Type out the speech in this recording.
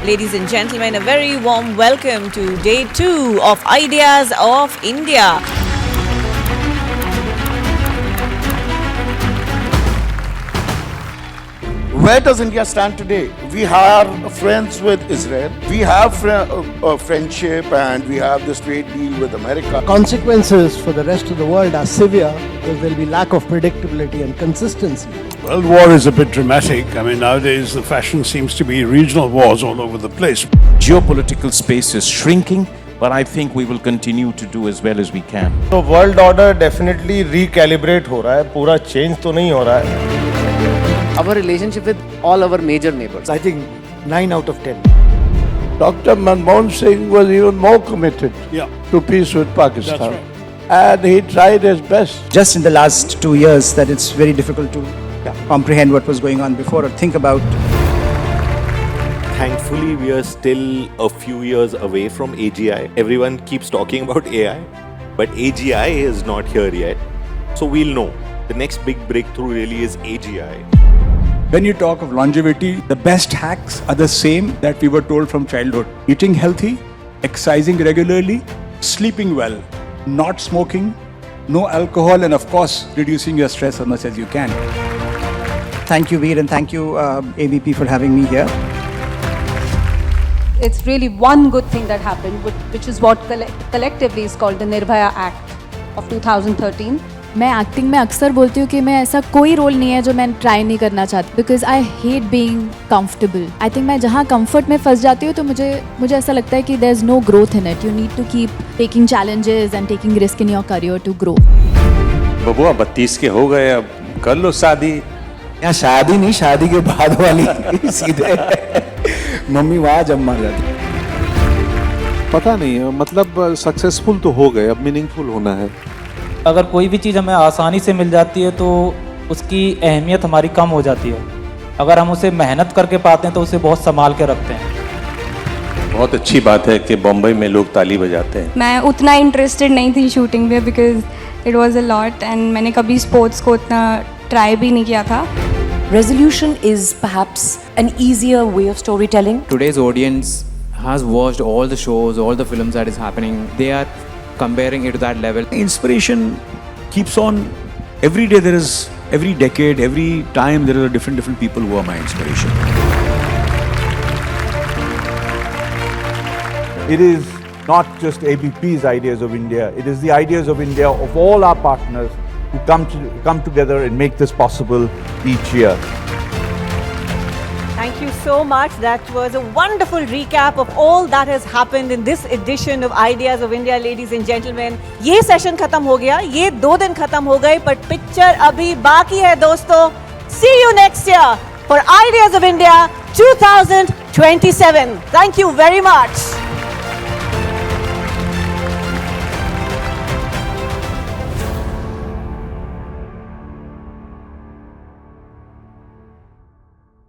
Ladies and gentlemen, a very warm welcome to day 2 of Ideas of India. Where does India stand today? We are friends with Israel. We have friendship and we have this trade deal with America. Consequences for the rest of the world are severe because there will be lack of predictability and consistency. World war is a bit dramatic. I mean, nowadays the fashion seems to be regional wars all over the place. Geopolitical space is shrinking, but I think we will continue to do as well as we can. तो world order definitely recalibrate हो रहा है, पूरा change तो नहीं हो रहा है. Our relationship with all our major neighbors. I think 9 out of 10. Dr. Manmohan Singh was even more committed to peace with Pakistan. That's right. And he tried his best. Just in the last 2 years that it's very difficult to comprehend what was going on before or think about. Thankfully, we are still a few years away from AGI. Everyone keeps talking about AI, but AGI is not here yet. So we'll know. The next big breakthrough really is AGI. When you talk of longevity, the best hacks are the same that we were told from childhood. Eating healthy, exercising regularly, sleeping well, not smoking, no alcohol, and of course, reducing your stress as much as you can. Thank you, Veer, and thank you, AVP, for having me here. It's really one good thing that happened, which is what collectively is called the Nirbhaya Act of 2013. मैं acting में अक्सर बोलती हूँ कि मैं ऐसा कोई role नहीं है जो मैं ट्राई नहीं करना चाहती because I hate being comfortable. I think मैं जहाँ कंफर्ट में फंस जाती हूँ तो मुझे ऐसा लगता है कि there is no growth in it. You need to keep taking challenges and taking risk in your career to grow. बबुआ 32 के हो गए, अब कर लो शादी. यहाँ शादी नहीं, शादी के बाद वाली सीधे मम्मी वहाँ जब मर जाती. पता नहीं, मतलब सक्सेसफुल तो हो गए, अब मीनिंगफुल होना है. अगर कोई भी चीज़ हमें आसानी से मिल जाती है तो उसकी अहमियत हमारी कम हो जाती है. अगर हम उसे मेहनत करके पाते हैं तो उसे बहुत संभाल के रखते हैं. बहुत अच्छी बात है कि बम्बई में लोग ताली बजाते हैं. मैं उतना इंटरेस्टेड नहीं थी शूटिंग में because it was a lot and मैंने कभी स्पोर्ट्स को उतना ट्राई भी नहीं किया था. Resolution is perhaps an easier way of storytelling. Today's audience has watched all the shows, all the films that is happening. They are comparing it to that level. Inspiration keeps on. Every day there is, every decade, every time there are different people who are my inspiration. It is not just ABP's ideas of India, it is the ideas of India of all our partners who come together and make this possible each year. Thank you so much. That was a wonderful recap of all that has happened in this edition of Ideas of India, ladies and gentlemen. ये session खत्म हो गया, ये 2 दिन खत्म हो गए, but picture अभी बाकी है दोस्तों. See you next year for Ideas of India 2027. Thank you very much.